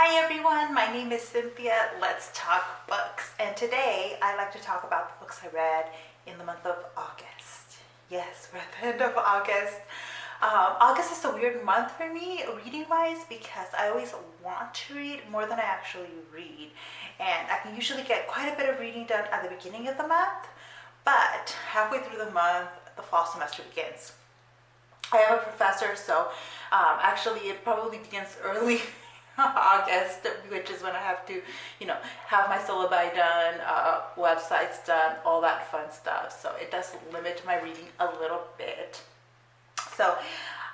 Hi everyone, my name is Cynthia. Let's talk books. And today I like to talk about the books I read in the month of August. Yes, we're at the end of August. August is a weird month for me, reading-wise, because I always want to read more than I actually read. And I can usually get quite a bit of reading done at the beginning of the month, but halfway through the month, the fall semester begins. I am a professor, so actually it probably begins early August, which is when I have to, have my syllabi done, websites done, all that fun stuff. So it does limit my reading a little bit. So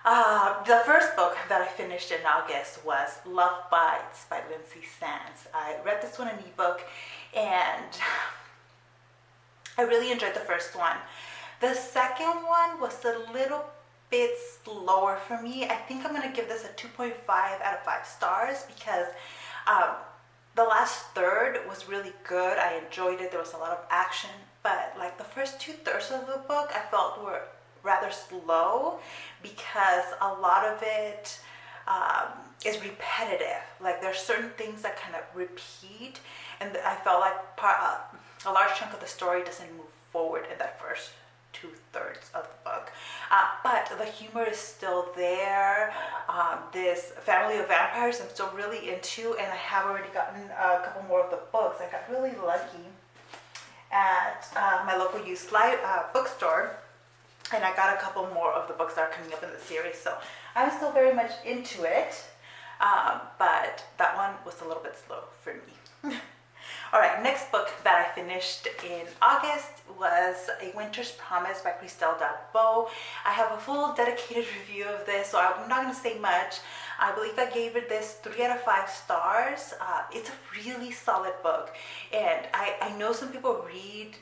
the first book that I finished in August was Love Bites by Lynsay. I read this one in ebook and I really enjoyed the first one. The second one was a little bit slower for me. I think I'm going to give this a 2.5 out of 5 stars because the last third was really good. I enjoyed it. There was a lot of action, but like the first 2/3 of the book I felt were rather slow because a lot of it is repetitive. Like there's certain things that kind of repeat, and I felt like a large chunk of the story doesn't move forward in that first 2/3 of the book, but the humor is still there. This family of vampires I'm still really into, and I have already gotten a couple more of the books. I got really lucky at my local used bookstore, and I got a couple more of the books that are coming up in the series, so I'm still very much into it, but that one was a little bit slow for me. All right, next book that I finished in August was A Winter's Promise by Christelle. I have a full dedicated review of this, so I'm not going to say much. I believe I gave it this 3 out of 5 stars. It's a really solid book, and I know some people read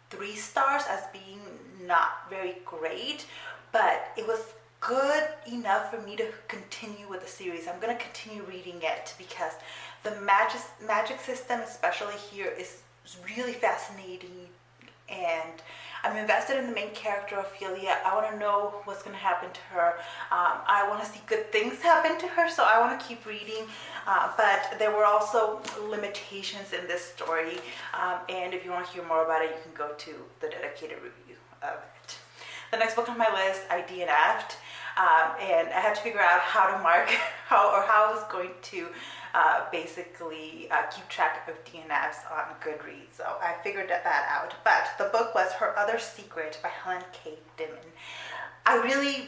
3 stars as being not very great, but it was good enough for me to continue with the series. I'm going to continue reading it because the magic system, especially here, is really fascinating, and I'm invested in the main character, Ophelia. I want to know what's going to happen to her. I want to see good things happen to her, so I want to keep reading, but there were also limitations in this story, and if you want to hear more about it, you can go to the dedicated review of it. The next book on my list, I DNFed, and I had to figure out how to mark how I was going to basically keep track of DNFs on Goodreads. So I figured that out. But the book was Her Other Secret by HelenKay. I really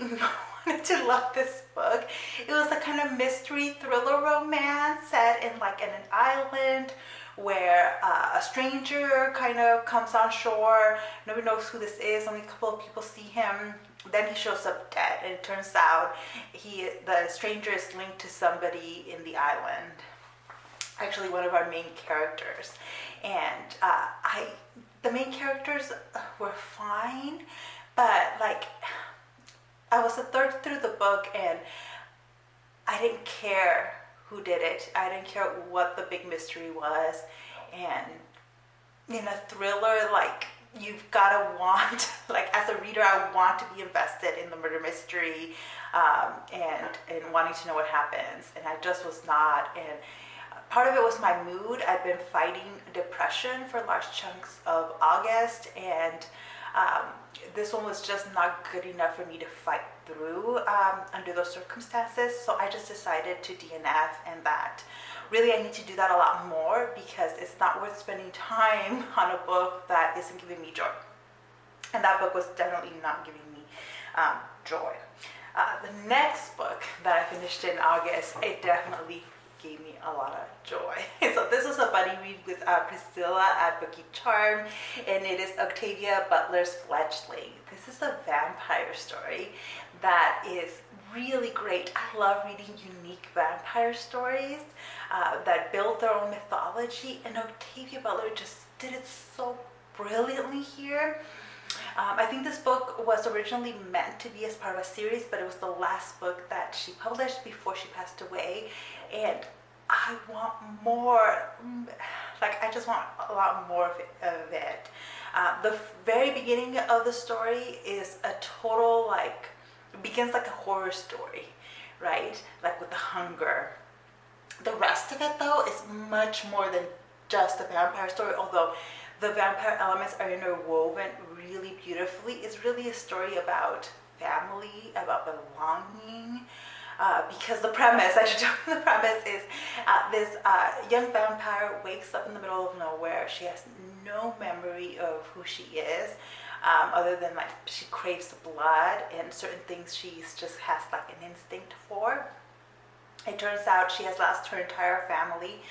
wanted to love this book. It was a kind of mystery thriller romance set in like an island where a stranger kind of comes on shore. Nobody knows who this is. Only a couple of people see him. Then he shows up dead, and it turns out the stranger is linked to somebody in the island. Actually, one of our main characters. And the main characters were fine, but like I was a third through the book, and I didn't care who did it. I didn't care what the big mystery was. And in a thriller, like, you've got to want, like as a reader, I want to be invested in the murder mystery and wanting to know what happens. And I just was not. And part of it was my mood. I'd been fighting depression for large chunks of August, and this one was just not good enough for me to fight through under those circumstances. So I just decided to DNF, and that really I need to do that a lot more because it's not worth spending time on a book that isn't giving me joy. And that book was definitely not giving me joy. The next book that I finished in August, it definitely gave me a lot of joy. So this was a buddy read with Priscilla at Bookie Charm, and it is Octavia Butler's Fledgling. This is a vampire story that is really great. I love reading unique vampire stories that build their own mythology, and Octavia Butler just did it so brilliantly here. I think this book was originally meant to be as part of a series, but it was the last book that she published before she passed away, and I want more. Like, I just want a lot more of it. The very beginning of the story is a total, begins like a horror story, right? Like with the hunger. The rest of it, though, is much more than just a vampire story, although the vampire elements are interwoven really beautifully. It's really a story about family, about belonging, because the premise, I should tell you, the premise is this young vampire wakes up in the middle of nowhere. She has no memory of who she is, other than like she craves blood and certain things she just has like an instinct for. It turns out she has lost her entire family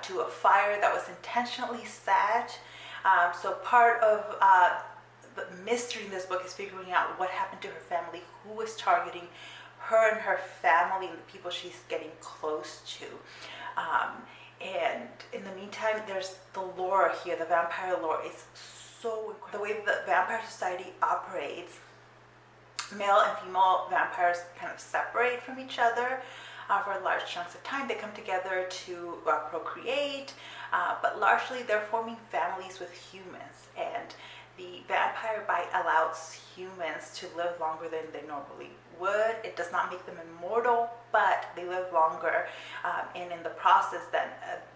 to a fire that was intentionally set. So part of the mystery in this book is figuring out what happened to her family, who was targeting her and her family and the people she's getting close to. And in the meantime, there's the lore here, the vampire lore. It's so incredible. The way the vampire society operates, male and female vampires kind of separate from each other for large chunks of time. They come together to procreate, but largely they're forming families with humans. And the vampire bite allows humans to live longer than they normally would. It does not make them immortal, but they live longer. And in the process, then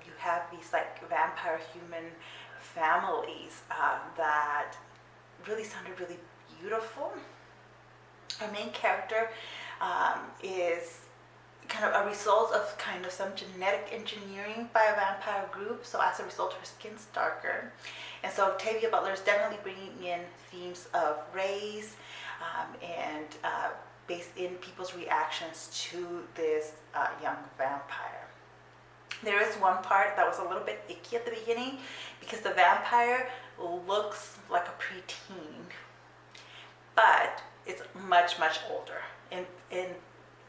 you have these like vampire human families that really sounded really beautiful. Our main character is kind of a result of kind of some genetic engineering by a vampire group. So as a result, her skin's darker. And so Octavia Butler is definitely bringing in themes of race and based in people's reactions to this young vampire. There is one part that was a little bit icky at the beginning because the vampire looks like a preteen, but it's much, much older. In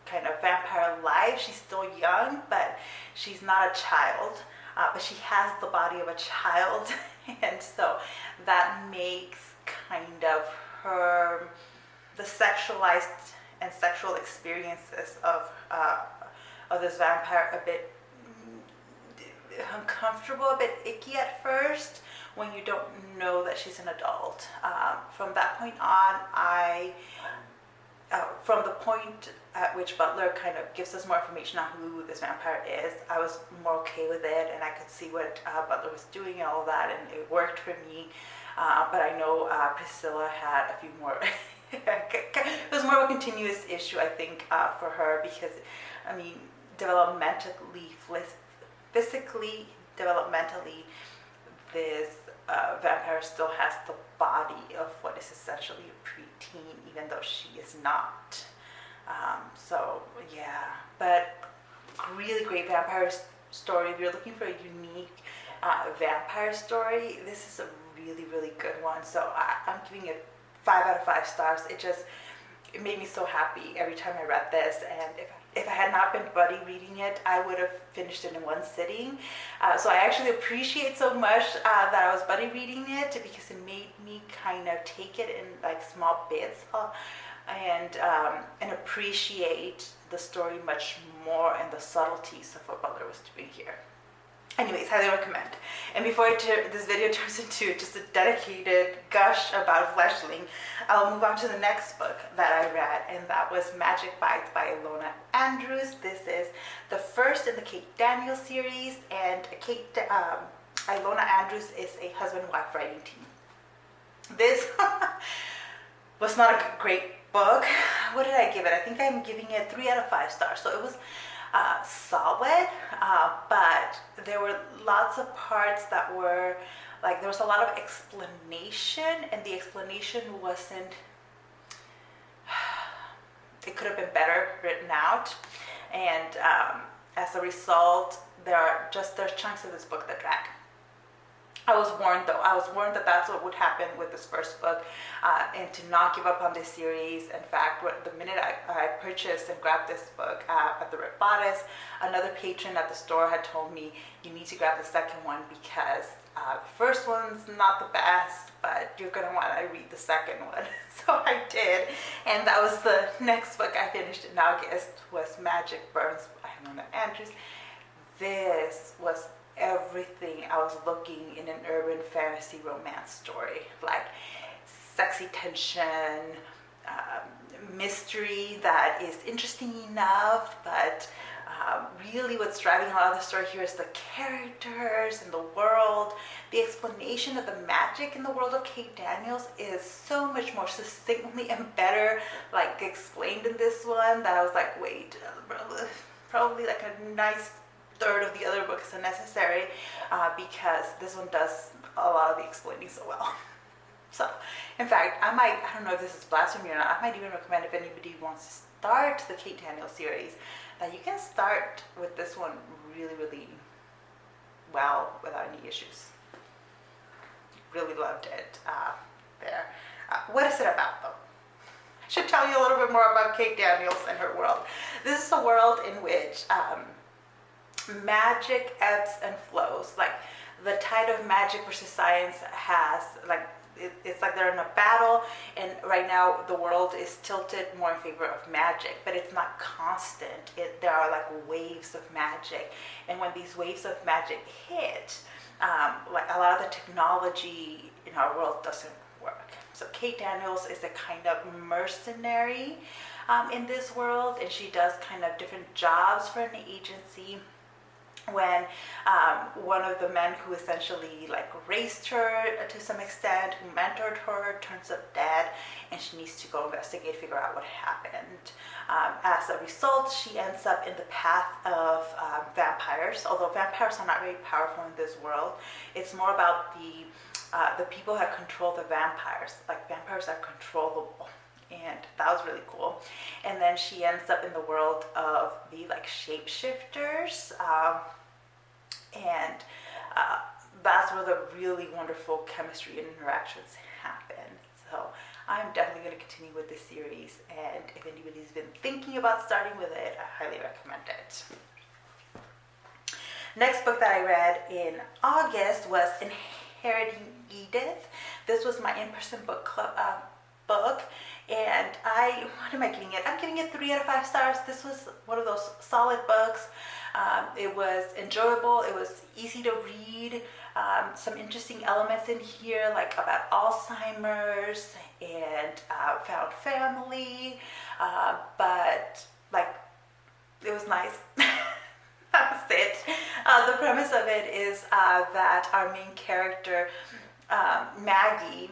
kind of vampire life, she's still young, but she's not a child, but she has the body of a child. And so that makes kind of her, the sexualized and sexual experiences of this vampire a bit uncomfortable, a bit icky at first when you don't know that she's an adult. From that point on, from the point at which Butler kind of gives us more information on who this vampire is, I was more okay with it, and I could see what Butler was doing and all that, and it worked for me. But I know Priscilla had a few more. It was more of a continuous issue, I think, for her, because, I mean, developmentally, physically, developmentally, this vampire still has the body of what is essentially a preteen, even though she is not. So yeah, but really great vampire story. If you're looking for a unique vampire story, this is a really, really good one. So I'm giving it 5 out of 5 stars. It made me so happy every time I read this, and if I had not been buddy reading it, I would have finished it in one sitting. So I actually appreciate so much that I was buddy reading it, because it made me kind of take it in like small bits and appreciate the story much more and the subtleties of what Butler was doing here. Anyways, highly recommend. And before this video turns into just a dedicated gush about Fledgling, I'll move on to the next book that I read, and that was Magic Bites by Ilona Andrews. This is the first in the Kate Daniel series, and Ilona Andrews is a husband-wife writing team. This was not a great book. What did I give it? I think I'm giving it 3 out of 5 stars. So it was solid, but there were lots of parts that were like, there was a lot of explanation, and the explanation wasn't, it could have been better written out, and as a result, there's chunks of this book that drag. I was warned though. I was warned that that's what would happen with this first book, and to not give up on this series. In fact, the minute I purchased and grabbed this book at the Red Bodice, another patron at the store had told me, you need to grab the second one because the first one's not the best, but you're going to want to read the second one. So I did, and that was the next book I finished in August, was Magic Burns by Ilona Andrews. This was everything I was looking in an urban fantasy romance story, like sexy tension, mystery that is interesting enough, but Really what's driving a lot of the story here is the characters and the world. The explanation of the magic in the world of Kate Daniels is so much more succinctly and better like explained in this one that I was like, wait, probably like a nice third of the other book is unnecessary because this one does a lot of the explaining so well. So, in fact, I don't know if this is blasphemy or not, I might even recommend if anybody wants to start the Kate Daniels series, that you can start with this one really, really well without any issues. Really loved it there. What is it about, though? I should tell you a little bit more about Kate Daniels and her world. This is a world in which magic ebbs and flows. Like, the tide of magic versus science has, like, it's like they're in a battle, and right now the world is tilted more in favor of magic, but it's not constant. There are like waves of magic, and when these waves of magic hit, like a lot of the technology in our world doesn't work. So Kate Daniels is a kind of mercenary in this world, and she does kind of different jobs for an agency. When one of the men who essentially like raised her to some extent, who mentored her, turns up dead, and she needs to go investigate, figure out what happened. As a result, she ends up in the path of vampires. Although vampires are not very powerful in this world, it's more about the people that control the vampires. Like, vampires are controllable. And that was really cool. And then she ends up in the world of the like shapeshifters, and that's where the really wonderful chemistry and interactions happen. So I'm definitely going to continue with this series, and if anybody's been thinking about starting with it, I highly recommend it. Next book that I read in August was Harriet Edith. This was my in-person book club book. And what am I giving it? I'm giving it 3 out of 5 stars. This was one of those solid books. It was enjoyable. It was easy to read. Some interesting elements in here, like about Alzheimer's and found family. But like, it was nice. That was it. The premise of it is that our main character, Maggie,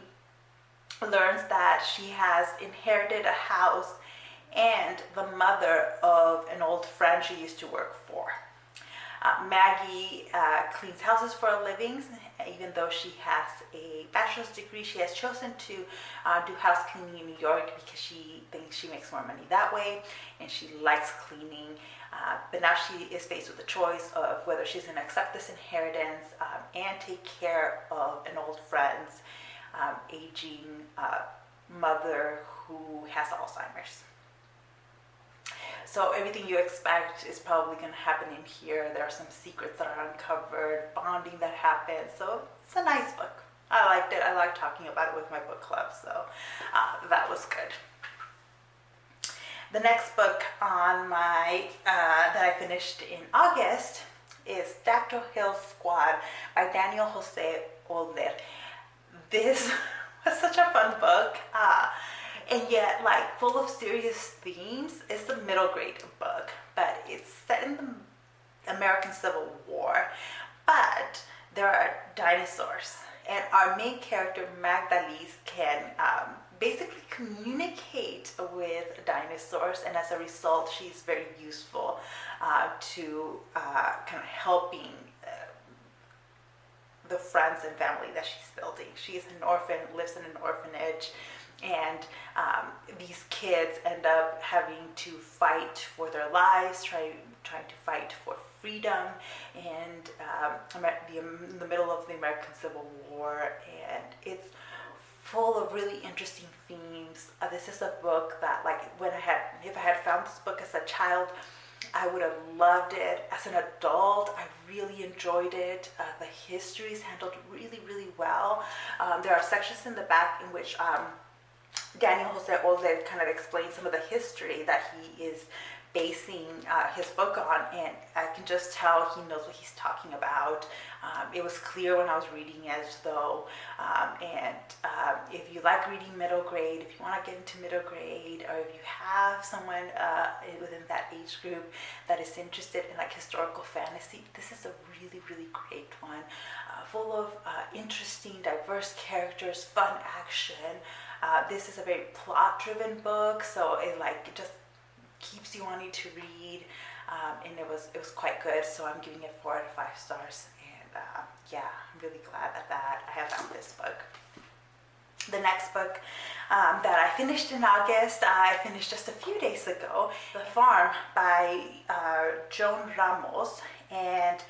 learns that she has inherited a house and the mother of an old friend she used to work for. Maggie cleans houses for a living. Even though she has a bachelor's degree, she has chosen to do house cleaning in New York because she thinks she makes more money that way, and she likes cleaning. But now she is faced with the choice of whether she's going to accept this inheritance and take care of an old friend's aging mother who has Alzheimer's. So everything you expect is probably going to happen in here. There are some secrets that are uncovered, bonding that happens. So it's a nice book. I liked it. I liked talking about it with my book club. So that was good. The next book on my that I finished in August is Dactyl Hill Squad by José. This was such a fun book, and yet like full of serious themes. It's a middle grade book, but it's set in the American Civil War, but there are dinosaurs, and our main character Magdalise can basically communicate with dinosaurs, and as a result she's very useful to kind of helping the friends and family that she's building. She's an orphan, lives in an orphanage, and these kids end up having to fight for their lives, trying to fight for freedom, and in the middle of the American Civil War, and it's full of really interesting themes. This is a book that, like, if I had found this book as a child, I would have loved it. As an adult, I really enjoyed it. The history is handled really, really well. There are sections in the back in which José kind of explains some of the history that he is basing his book on, and I can just tell he knows what he's talking about. It was clear when I was reading it, though, and if you like reading middle grade, if you want to get into middle grade, or if you have someone within that age group that is interested in like historical fantasy, this is a really, really great one, full of interesting, diverse characters, fun action. This is a very plot-driven book, so it just keeps you wanting to read, and it was quite good. So I'm giving it 4 out of 5 stars, and yeah, I'm really glad that I have found this book. The next book that I finished in August, I finished just a few days ago, The Farm by Joan Ramos, and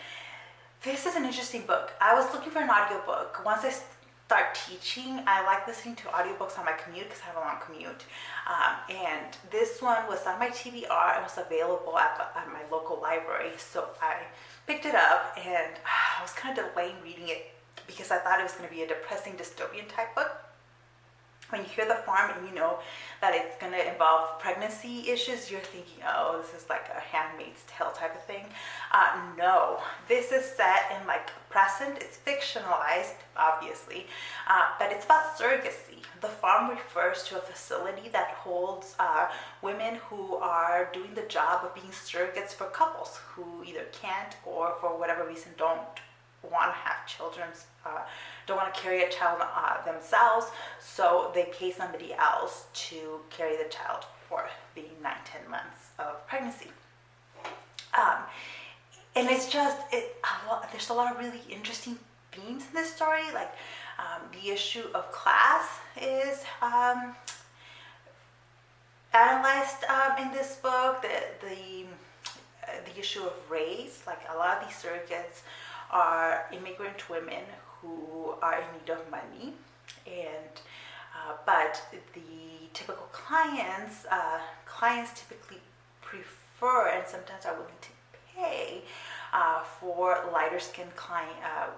this is an interesting book. I was looking for an audiobook. Once I start teaching, I like listening to audiobooks on my commute because I have a long commute. And this one was on my TBR and was available at my local library. So I picked it up, and I was kind of delaying reading it because I thought it was going to be a depressing dystopian type book. When you hear The Farm and you know that it's going to involve pregnancy issues, you're thinking, oh, this is like a Handmaid's Tale type of thing. No, this is set in like present. It's fictionalized, obviously, but it's about surrogacy. The Farm refers to a facility that holds women who are doing the job of being surrogates for couples who either can't or for whatever reason don't want to have children, don't want to carry a child themselves, so they pay somebody else to carry the child for the 9-10 months of pregnancy. And it's just, there's a lot of really interesting themes in this story, like the issue of class is analyzed in this book, the issue of race, like a lot of these surrogates are immigrant women who are in need of money, and but the typical clients typically prefer and sometimes are willing to pay for lighter skinned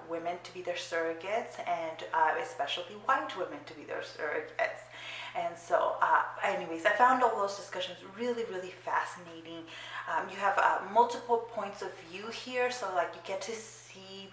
women to be their surrogates, and especially white women to be their surrogates. And so anyways, I found all those discussions really, really fascinating. You have multiple points of view here, so like you get to see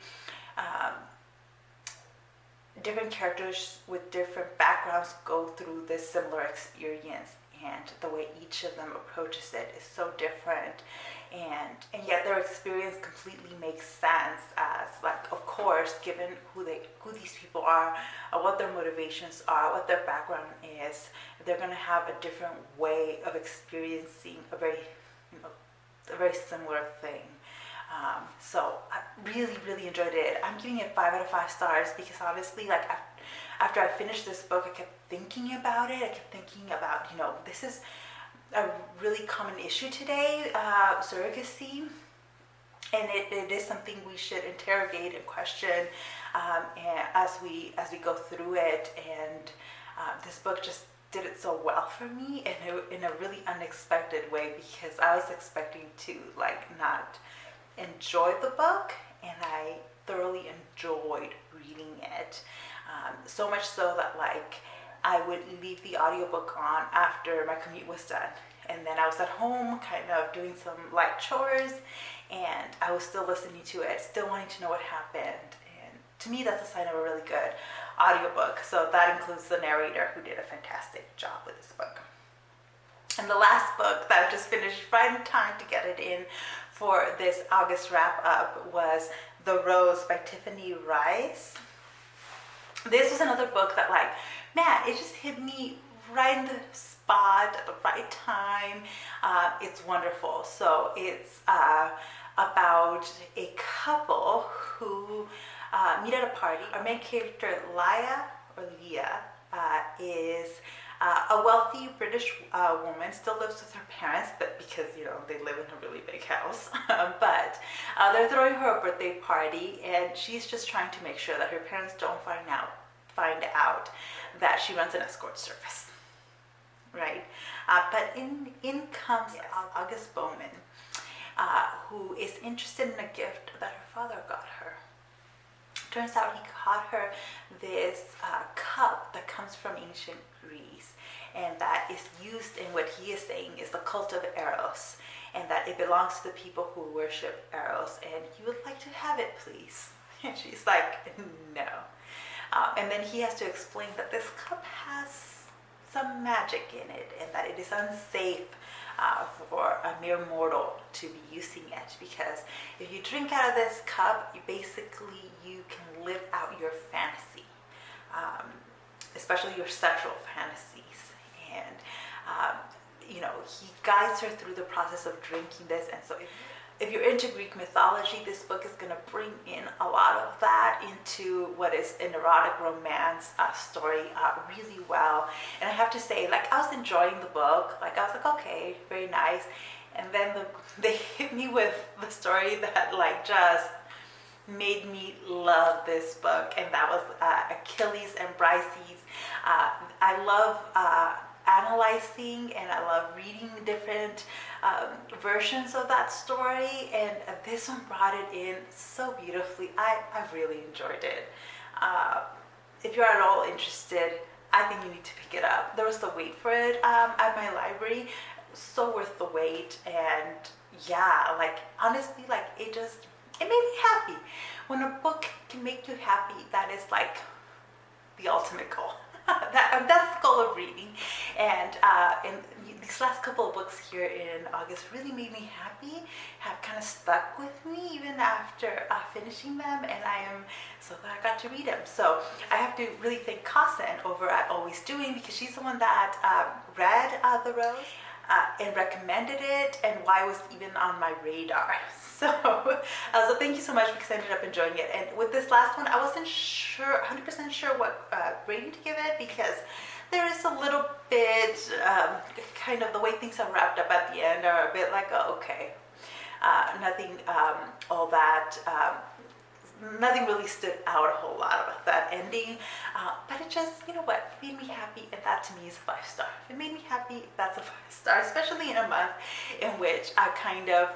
different characters with different backgrounds go through this similar experience, and the way each of them approaches it is so different, and yet their experience completely makes sense, as like, of course, given who these people are, what their motivations are, what their background is, they're going to have a different way of experiencing a very similar thing. So I really, really enjoyed it. I'm giving it 5 out of 5 stars because honestly, like after I finished this book, I kept thinking about it. I kept thinking about, this is a really common issue today, surrogacy, and it is something we should interrogate and question and as we go through it. And this book just did it so well for me in a really unexpected way, because I was expecting to not enjoy the book, and I thoroughly enjoyed reading it, so much so that I would leave the audiobook on after my commute was done, and then I was at home kind of doing some light chores, and I was still listening to it, still wanting to know what happened. And to me, that's a sign of a really good audiobook. So that includes the narrator, who did a fantastic job with this book. And the last book that I just finished right in time to get it in for this August wrap up was The Rose by Tiffany Reisz. This was another book that it just hit me right in the spot at the right time. It's wonderful. So it's about a couple who meet at a party. Our main character, Leah, is a wealthy British woman, still lives with her parents, but because they live in a really big house. But they're throwing her a birthday party, and she's just trying to make sure that her parents don't find out that she runs an escort service, right? But in comes August Bowman, who is interested in a gift that her father got her. Turns out he got her this cup that comes from ancient Greece, and that is used in what he is saying is the cult of Eros, and that it belongs to the people who worship Eros, and you would like to have it, please. And she's like, no. And then he has to explain that this cup has some magic in it, and that it is unsafe for a mere mortal to be using it, because if you drink out of this cup, you can live out your fantasy, especially your sexual fantasies. And he guides her through the process of drinking this. And so if you're into Greek mythology, this book is going to bring in a lot of that into what is an erotic romance story really well. And I have to say, like, I was enjoying the book. Like, I was like, okay, very nice. And then they hit me with the story that, like, just made me love this book. And that was Achilles and Briseis. I love analyzing, and I love reading different versions of that story, and this one brought it in so beautifully. I really enjoyed it. If you're at all interested, I think you need to pick it up. There was the wait for it at my library, so worth the wait. And yeah, like, honestly, like, it made me happy. When a book can make you happy, that is like the ultimate goal. That's the goal of reading. And these last couple of books here in August really made me happy, have kind of stuck with me even after finishing them, and I am so glad I got to read them. So I have to really thank Kasen over at Always Doing, because she's the one that read The Rose and recommended it, and why it was even on my radar. So thank you so much, because I ended up enjoying it. And with this last one, I wasn't 100% sure what rating to give it, because there is a little bit, kind of the way things are wrapped up at the end are a bit like, oh, okay. Nothing all that, nothing really stood out a whole lot about that ending, but it just, you know what, made me happy, and that to me is a 5-star. It made me happy, that's a 5-star, especially in a month in which I kind of,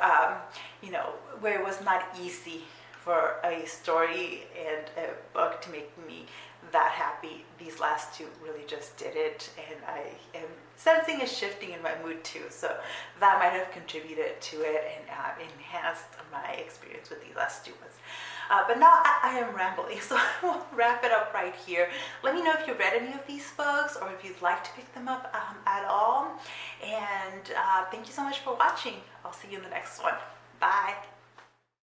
where it was not easy for a story and a book to make me that happy. These last two really just did it, and I am sensing a shifting in my mood too, so that might have contributed to it and enhanced my experience with these last two ones. But now I am rambling, so I will wrap it up right here. Let me know if you read any of these books, or if you'd like to pick them up at all. And thank you so much for watching. I'll see you in the next one. Bye.